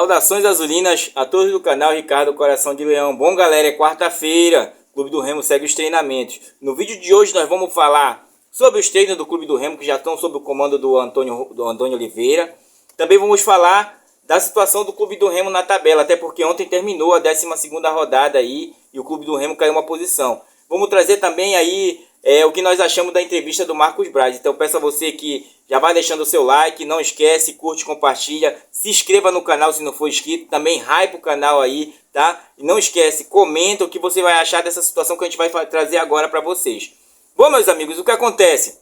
Saudações azulinas a todos do canal Ricardo Coração de Leão. Bom, galera, é quarta-feira. O Clube do Remo segue os treinamentos. No vídeo de hoje nós vamos falar sobre os treinos do Clube do Remo, que já estão sob o comando do Antônio Oliveira. Também vamos falar da situação do Clube do Remo na tabela, até porque ontem terminou a 12ª rodada aí e o Clube do Remo caiu uma posição. Vamos trazer também aí o que nós achamos da entrevista do Marcos Braz. Então peço a você que já vai deixando o seu like, não esquece, curte, compartilha, se inscreva no canal se não for inscrito, também hype o canal aí, tá? E não esquece, comenta o que você vai achar dessa situação que a gente vai trazer agora para vocês. Bom, meus amigos, o que acontece?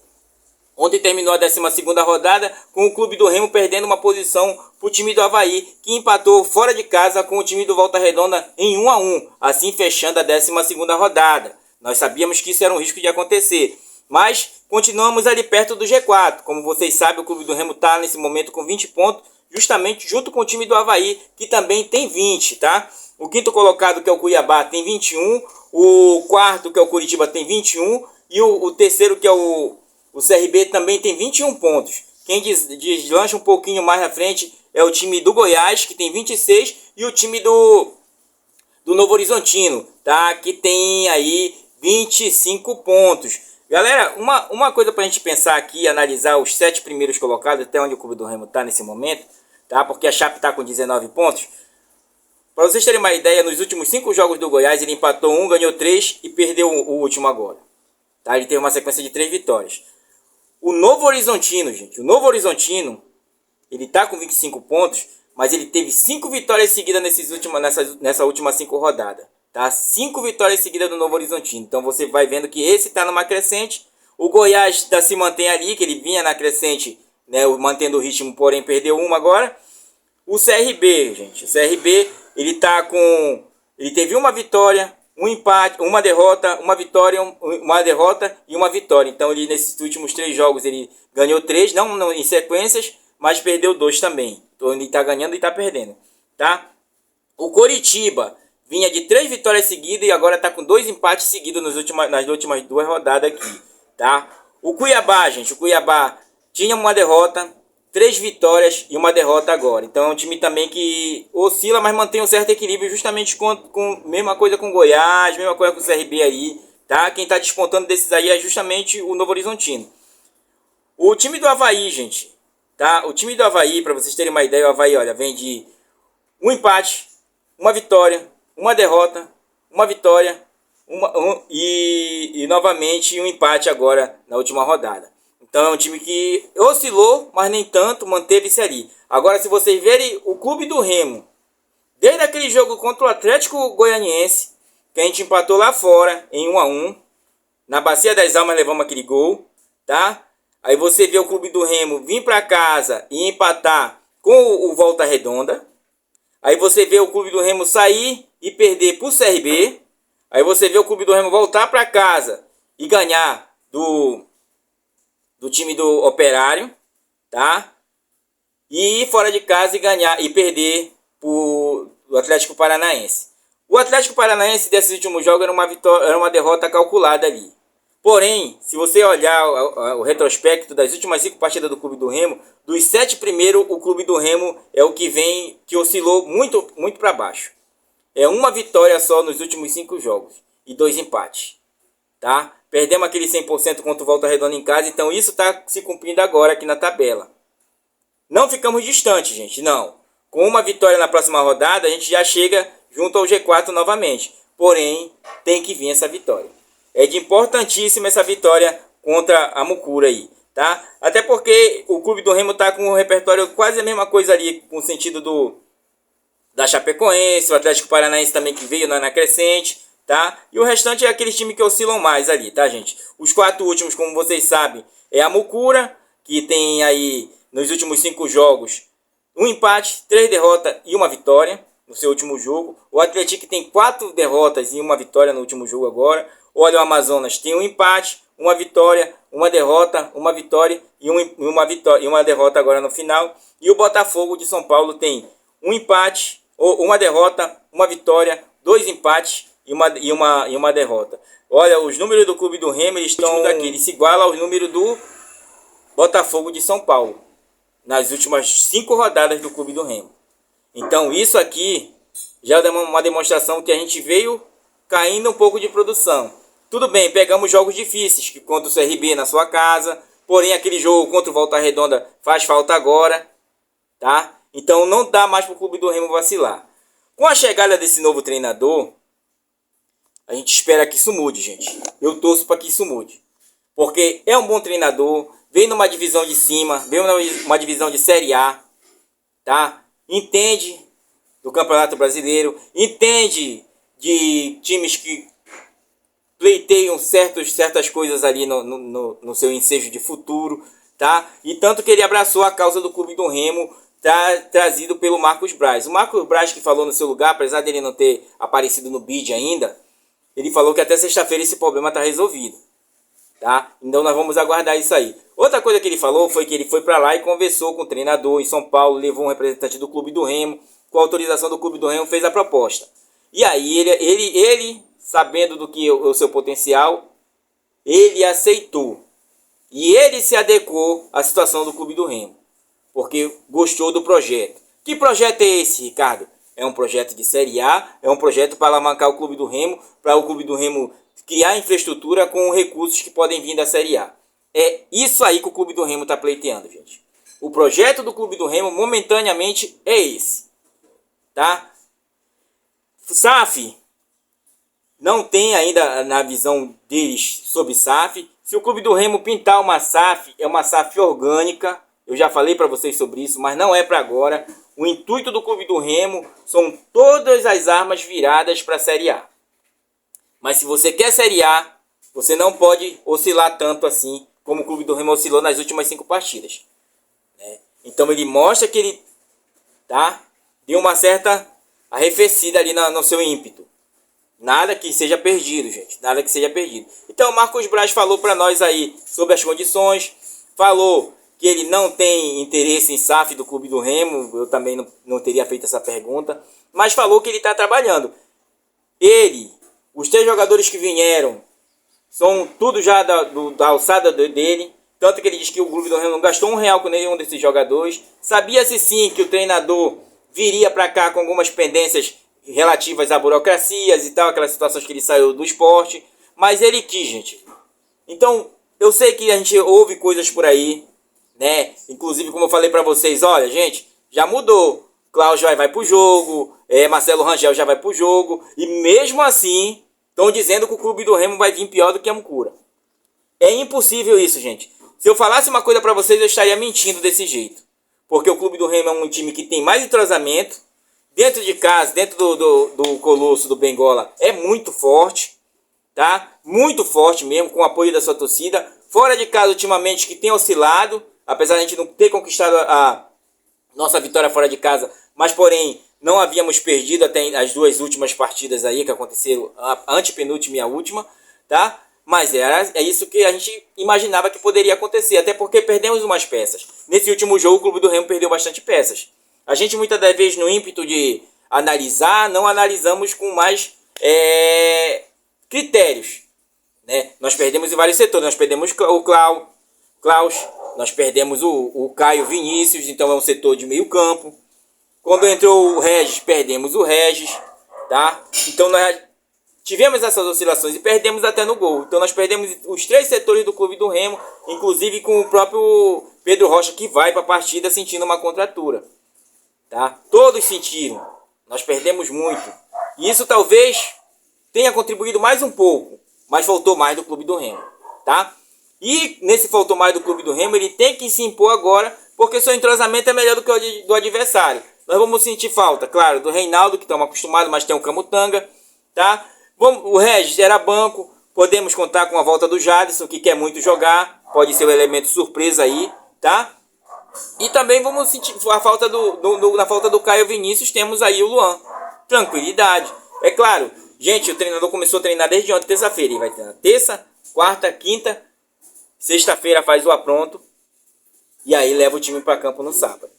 Ontem terminou a 12ª rodada com o Clube do Remo perdendo uma posição para o time do Avaí, que empatou fora de casa com o time do Volta Redonda em 1-1, assim fechando a 12ª rodada. Nós sabíamos que isso era um risco de acontecer, mas continuamos ali perto do G4. Como vocês sabem, o Clube do Remo está nesse momento com 20 pontos, justamente junto com o time do Avaí, que também tem 20, tá? O quinto colocado, que é o Cuiabá, tem 21, o quarto, que é o Curitiba, tem 21, e o terceiro, que é o CRB, também tem 21 pontos. Quem deslancha um pouquinho mais na frente é o time do Goiás, que tem 26, e o time do Novo Horizontino, tá? Que tem aí 25 pontos. Galera, uma coisa pra gente pensar aqui, analisar os 7 primeiros colocados, até onde o Clube do Remo tá nesse momento, tá? Porque a Chape tá com 19 pontos. Para vocês terem uma ideia, nos últimos 5 jogos do Goiás, ele empatou 1, ganhou 3 e perdeu o último agora. Tá? Ele teve uma sequência de 3 vitórias. O Novo Horizontino, gente, ele tá com 25 pontos, mas ele teve 5 vitórias seguidas nessa última 5 rodadas. Tá? 5 vitórias seguidas do Novo Horizontino. Então você vai vendo que esse tá numa crescente. O Goiás se mantém ali, que ele vinha na crescente, né, mantendo o ritmo, porém perdeu uma agora. O CRB, gente, o CRB, ele teve uma vitória, um empate, uma derrota, uma vitória, uma derrota e uma vitória. Então ele nesses últimos 3 jogos ele ganhou 3, não em sequências, mas perdeu 2 também. Então ele está ganhando e está perdendo, tá? O Coritiba vinha de 3 vitórias seguidas e agora está com 2 empates seguidos nas últimas 2 rodadas aqui, tá? O Cuiabá, gente, tinha uma derrota, 3 vitórias e uma derrota agora. Então é um time também que oscila, mas mantém um certo equilíbrio, justamente com mesma coisa com o Goiás, mesma coisa com o CRB aí, tá? Quem está despontando desses aí é justamente o Novo Horizontino. O time do Avaí, gente, tá? O time do Avaí, para vocês terem uma ideia, o Avaí, olha, vem de um empate, uma vitória, uma derrota, uma vitória e novamente um empate agora na última rodada. Então é um time que oscilou, mas nem tanto, manteve-se ali. Agora, se vocês verem o Clube do Remo, desde aquele jogo contra o Atlético Goianiense, que a gente empatou lá fora em 1-1, na Bacia das Almas levamos aquele gol, tá? Aí você vê o Clube do Remo vir para casa e empatar com o Volta Redonda. Aí você vê o Clube do Remo sair e perder para o CRB. Aí você vê o Clube do Remo voltar para casa e ganhar do time do Operário, tá? E ir fora de casa e ganhar e perder pro Atlético Paranaense. O Atlético Paranaense desses últimos jogos era uma derrota calculada ali. Porém, se você olhar o retrospecto das últimas 5 partidas do Clube do Remo, dos 7 primeiros, o Clube do Remo é o que oscilou muito para baixo. É uma vitória só nos últimos 5 jogos e 2 empates, tá? Perdemos aquele 100% contra o Volta Redonda em casa, então isso está se cumprindo agora aqui na tabela. Não ficamos distantes, gente, não. Com uma vitória na próxima rodada, a gente já chega junto ao G4 novamente. Porém, tem que vir essa vitória. É de importantíssima essa vitória contra a Mucura aí, tá? Até porque o Clube do Remo tá com um repertório quase a mesma coisa ali, com o sentido da Chapecoense, o Atlético Paranaense também que veio na crescente, tá? E o restante é aqueles times que oscilam mais ali, tá, gente? Os 4 últimos, como vocês sabem, é a Mucura, que tem aí nos últimos 5 jogos um empate, 3 derrotas e uma vitória no seu último jogo. O Atlético tem 4 derrotas e uma vitória no último jogo agora. Olha, o Amazonas tem um empate, uma vitória, uma derrota, uma vitória e uma derrota agora no final. E o Botafogo de São Paulo tem um empate, uma derrota, uma vitória, 2 empates e uma derrota. Olha, os números do Clube do Remo estão aqui, eles se igualam aos números do Botafogo de São Paulo nas últimas 5 rodadas do Clube do Remo. Então isso aqui já é uma demonstração que a gente veio caindo um pouco de produção. Tudo bem, pegamos jogos difíceis, que contra o CRB na sua casa, porém aquele jogo contra o Volta Redonda faz falta agora, tá? Então não dá mais para o Clube do Remo vacilar. Com a chegada desse novo treinador, a gente espera que isso mude, gente. Eu torço para que isso mude. Porque é um bom treinador, vem numa divisão de cima, vem numa divisão de Série A, tá? Entende do Campeonato Brasileiro, entende de times que pleiteiam certas coisas ali no seu ensejo de futuro, tá? E tanto que ele abraçou a causa do Clube do Remo, trazido pelo Marcos Braz. O Marcos Braz, que falou no seu lugar, apesar dele não ter aparecido no bid ainda, ele falou que até sexta-feira esse problema está resolvido, tá? Então nós vamos aguardar isso aí. Outra coisa que ele falou foi que ele foi para lá e conversou com o treinador em São Paulo, levou um representante do Clube do Remo, com a autorização do Clube do Remo fez a proposta. E aí ele sabendo do que o seu potencial, ele aceitou. E ele se adequou à situação do Clube do Remo, porque gostou do projeto. Que projeto é esse, Ricardo? É um projeto de Série A, é um projeto para alavancar o Clube do Remo, para o Clube do Remo criar infraestrutura com recursos que podem vir da Série A. É isso aí que o Clube do Remo está pleiteando, gente. O projeto do Clube do Remo, momentaneamente, é esse. Tá? SAF não tem ainda na visão deles sobre SAF. Se o Clube do Remo pintar uma SAF, é uma SAF orgânica. Eu já falei para vocês sobre isso, mas não é para agora. O intuito do Clube do Remo são todas as armas viradas para a Série A. Mas se você quer Série A, você não pode oscilar tanto assim como o Clube do Remo oscilou nas últimas 5 partidas. Né? Então ele mostra que ele deu uma certa arrefecida ali no seu ímpeto. Nada que seja perdido, gente. Nada que seja perdido. Então o Marcos Braz falou para nós aí sobre as condições. Falou que ele não tem interesse em SAF do Clube do Remo. Eu também não teria feito essa pergunta. Mas falou que ele está trabalhando. Ele, os 3 jogadores que vieram, são tudo já da alçada dele. Tanto que ele diz que o Clube do Remo não gastou R$1 com nenhum desses jogadores. Sabia-se sim que o treinador viria para cá com algumas pendências relativas a burocracias e tal, aquelas situações que ele saiu do esporte, mas ele quis, gente. Então, eu sei que a gente ouve coisas por aí, né? Inclusive, como eu falei para vocês, olha, gente, já mudou. Cláudio vai pro jogo, Marcelo Rangel já vai pro jogo, e mesmo assim, estão dizendo que o Clube do Remo vai vir pior do que a Mucura. É impossível isso, gente. Se eu falasse uma coisa para vocês, eu estaria mentindo desse jeito. Porque o Clube do Remo é um time que tem mais entrosamento. Dentro de casa, dentro do Colosso, do Bengola, é muito forte. Tá? Muito forte mesmo, com o apoio da sua torcida. Fora de casa, ultimamente, que tem oscilado. Apesar de a gente não ter conquistado a nossa vitória fora de casa. Mas, porém, não havíamos perdido até as 2 últimas partidas aí que aconteceram. A antepenúltima e a última. Tá? Mas é isso que a gente imaginava que poderia acontecer. Até porque perdemos umas peças. Nesse último jogo, o Clube do Remo perdeu bastante peças. A gente muitas das vezes, no ímpeto de analisar, não analisamos com mais critérios. Né? Nós perdemos em vários setores. Nós perdemos o Klaus, nós perdemos o Caio Vinícius, então é um setor de meio campo. Quando entrou o Regis, perdemos o Regis. Tá? Então nós tivemos essas oscilações e perdemos até no gol. Então nós perdemos os 3 setores do Clube do Remo, inclusive com o próprio Pedro Rocha, que vai para a partida sentindo uma contratura. Tá? Todos sentiram. Nós perdemos muito. E isso talvez tenha contribuído mais um pouco. Mas faltou mais do Clube do Remo. Tá? E nesse faltou mais do Clube do Remo, ele tem que se impor agora, porque seu entrosamento é melhor do que o do adversário. Nós vamos sentir falta, claro, do Reinaldo, que estamos acostumados, mas tem o Camutanga. Tá? O Regis era banco. Podemos contar com a volta do Jadson, que quer muito jogar. Pode ser um elemento surpresa aí. Tá? E também vamos sentir a falta na falta do Caio Vinícius, temos aí o Luan. Tranquilidade. É claro, gente, o treinador começou a treinar desde ontem, terça-feira. Ele vai treinar terça, quarta, quinta, sexta-feira faz o apronto. E aí leva o time para campo no sábado.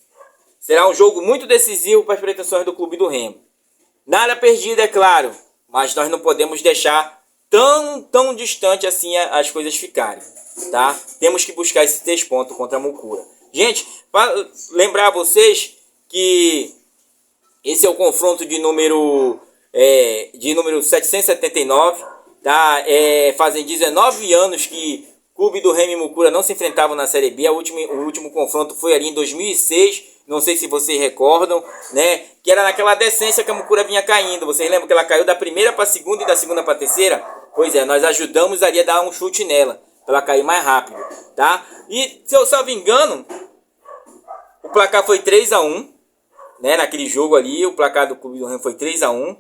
Será um jogo muito decisivo para as pretensões do Clube do Remo. Nada perdido, é claro. Mas nós não podemos deixar tão distante assim as coisas ficarem. Tá? Temos que buscar esses 3 pontos contra a Mucura. Gente, para lembrar a vocês que Esse é o confronto de número 779, tá? Fazem 19 anos que Clube do Remo e Mucura não se enfrentavam na Série B. O último confronto foi ali em 2006, não sei se vocês recordam, né? Que era naquela decência que a Mucura vinha caindo. Vocês lembram que ela caiu da primeira para a segunda e da segunda para a terceira? Pois é, nós ajudamos ali a dar um chute nela, para ela cair mais rápido, tá? E, se eu salvo engano, o placar foi 3-1, né? Naquele jogo ali, o placar do Clube do Remo foi 3-1.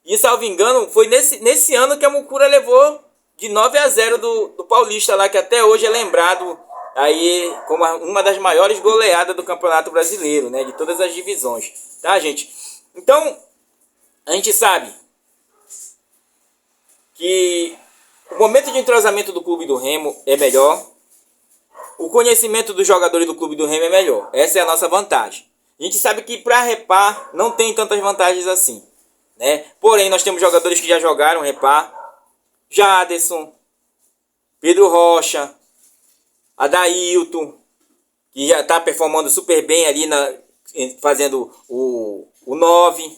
E, salvo engano, foi nesse ano que a Mucura levou de 9-0 do Paulista lá, que até hoje é lembrado aí como uma das maiores goleadas do Campeonato Brasileiro, né? De todas as divisões, tá, gente? Então, a gente sabe que o momento de entrosamento do Clube do Remo é melhor. O conhecimento dos jogadores do Clube do Remo é melhor. Essa é a nossa vantagem. A gente sabe que para repar não tem tantas vantagens assim, né? Porém, nós temos jogadores que já jogaram repar. Jaderson, Pedro Rocha, Adailton, que já está performando super bem ali fazendo o 9,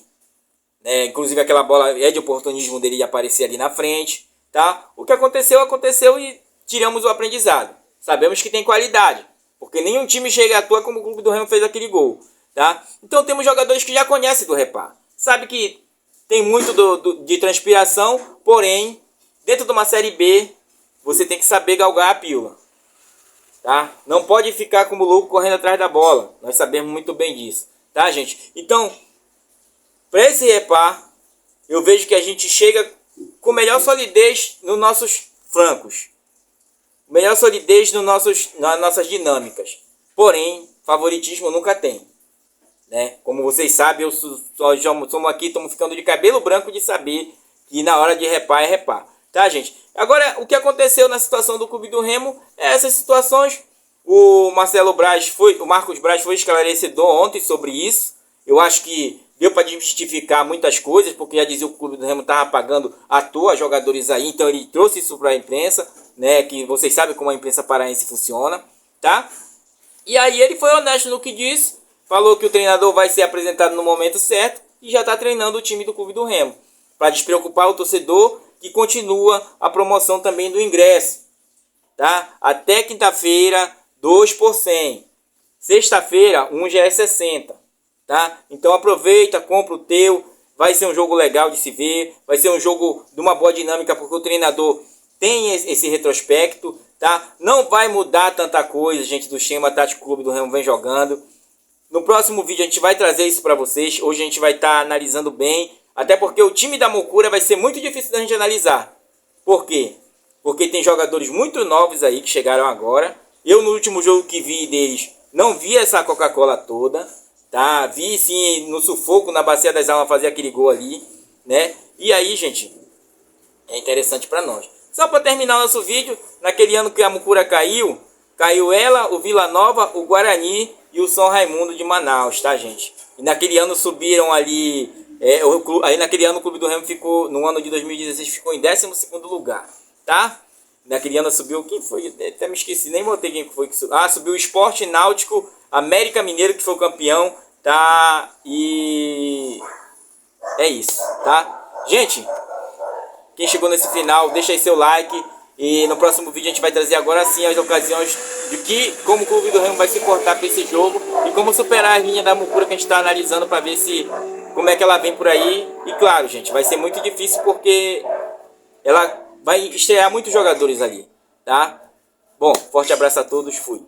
né? Inclusive aquela bola é de oportunismo dele de aparecer ali na frente, tá? O que aconteceu, aconteceu e tiramos o aprendizado. Sabemos que tem qualidade, porque nenhum time chega à toa como o Clube do Remo fez aquele gol, tá? Então temos jogadores que já conhecem do repar, sabe que tem muito de transpiração, porém dentro de uma Série B, você tem que saber galgar a pílula, tá? Não pode ficar como louco correndo atrás da bola. Nós sabemos muito bem disso, tá, gente? Então, para esse repar, eu vejo que a gente chega com melhor solidez nos nossos flancos. Melhor solidez nas nossas dinâmicas. Porém, favoritismo nunca tem, né? Como vocês sabem, somos aqui, estamos ficando de cabelo branco de saber que na hora de repar é repar. Tá, gente? Agora, o que aconteceu na situação do Clube do Remo é essas situações. O Marcos Braz foi esclarecedor ontem sobre isso. Eu acho que deu para desmistificar muitas coisas, porque já dizia que o Clube do Remo estava pagando à toa jogadores aí, então ele trouxe isso para a imprensa, né? Que vocês sabem como a imprensa paraense funciona, tá? E aí ele foi honesto no que disse, falou que o treinador vai ser apresentado no momento certo e já está treinando o time do Clube do Remo, para despreocupar o torcedor, que continua a promoção também do ingresso, tá? Até quinta-feira, 2 por 100. Sexta-feira, 1 já é 60, tá? Então aproveita, compra o teu. Vai ser um jogo legal de se ver. Vai ser um jogo de uma boa dinâmica, porque o treinador tem esse retrospecto, tá? Não vai mudar tanta coisa, gente, do esquema tático que o Clube do Remo vem jogando. No próximo vídeo a gente vai trazer isso para vocês. Hoje a gente vai estar analisando bem. Até porque o time da Mucura vai ser muito difícil da gente analisar. Por quê? Porque tem jogadores muito novos aí que chegaram agora. Eu no último jogo que vi deles, não vi essa Coca-Cola toda, tá? Vi sim no sufoco, na Bacia das Almas fazer aquele gol ali, né? E aí, gente, é interessante para nós. Só para terminar nosso vídeo, naquele ano que a Mucura caiu ela, o Vila Nova, o Guarani e o São Raimundo de Manaus, tá, gente? E naquele ano subiram ali... aí naquele ano o Clube do Remo ficou, no ano de 2016, ficou em 12º lugar, tá? Naquele ano subiu, quem foi? Até me esqueci, nem botei quem foi que subiu. Ah, subiu o Sport Náutico, América Mineiro, que foi o campeão, tá? E é isso, tá? Gente, quem chegou nesse final, deixa aí seu like. E no próximo vídeo a gente vai trazer agora sim as ocasiões de como o Clube do Remo vai se portar para esse jogo e como superar a linha da Mucura que a gente está analisando para ver como é que ela vem por aí. E claro, gente, vai ser muito difícil porque ela vai estrear muitos jogadores ali, tá? Bom, forte abraço a todos, fui.